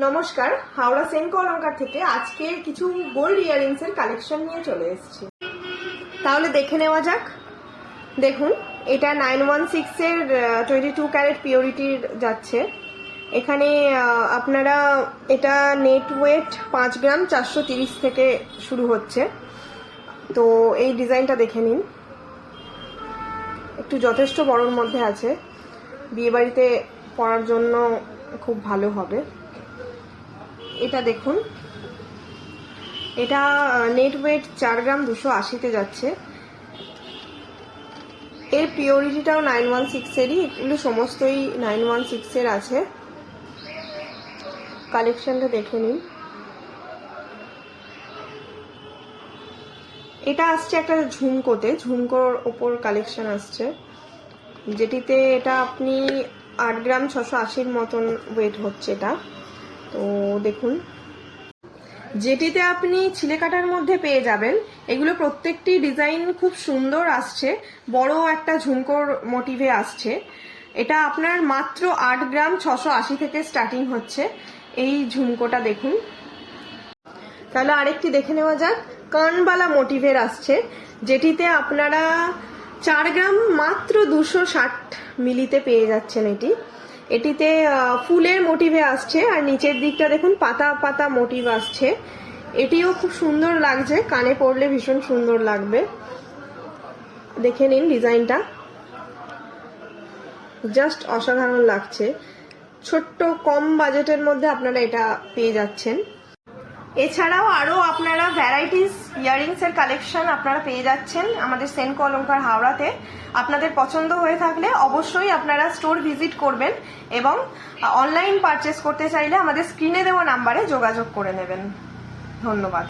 নমস্কার, হাওড়া সেনকো অলংকার থেকে আজকে কিছু গোল্ড ইয়ারিংস এর কালেকশন নিয়ে চলে এসেছি। তাহলে দেখে নেওয়া যাক। দেখুন, এটা 916 এর 22 ক্যারেট পিওরিটির যাচ্ছে। এখানে আপনারা এটা নেট ওয়েট 5 গ্রাম 430 থেকে শুরু হচ্ছে। তো এই ডিজাইনটা দেখে নিন, একটু যথেষ্ট বড়র মধ্যে আছে, বিয়েবাড়িতে পরার জন্য খুব ভালো হবে। এটা দেখুন, এটা নেট ওয়েট 4 গ্রাম 280-তে যাচ্ছে। এর পিওরিটিটাও 916 এরই, এগুলো সমস্তই 916 এর আছে। কালেকশনটা দেখে নিন। এটা আসছে একটা ঝুমকোতে, ঝুমকোর ওপর কালেকশন আসছে, যেটিতে এটা আপনি 8 গ্রাম 680-র মতন ওয়েট হচ্ছে এটা। তো দেখুন, যেটিতে আপনি ছিলে কাটার মধ্যে পেয়ে যাবেন। এগুলো প্রত্যেকটি ডিজাইন খুব সুন্দর আসছে, বড় একটা ঝুমকোর মোটিভে আসছে। এটা আপনার মাত্র 8 গ্রাম 680 থেকে স্টার্টিং হচ্ছে এই ঝুমকোটা। দেখুন, তাহলে আরেকটি দেখে নেওয়া যাক। কানবালা মোটিভের আসছে, যেটিতে আপনারা 4 গ্রাম মাত্র 260 মিলিতে পেয়ে যাচ্ছেন। এটিতে ফুলের মোটিভে আসছে, আর নিচের দিকটা দেখুন পাতা পাতা মোটিভ আসছে। এটিও খুব সুন্দর লাগছে, কানে পরলে ভীষণ সুন্দর লাগবে। দেখে নিন ডিজাইনটা, জাস্ট অসাধারণ লাগছে। ছোট্ট কম বাজেটের মধ্যে আপনারা এটা পেয়ে যাচ্ছেন। এছাড়াও আরো আপনারা ভ্যারাইটিস ইয়ারিংস এর কালেকশন আপনারা পেয়ে যাচ্ছেন আমাদের সেনকো অলংকার হাওড়াতে। আপনাদের পছন্দ হয়ে থাকলে অবশ্যই আপনারা স্টোর ভিজিট করবেন, এবং অনলাইন পারচেস করতে চাইলে আমাদের স্ক্রিনে দেওয়া নাম্বারে যোগাযোগ করে নেবেন। ধন্যবাদ।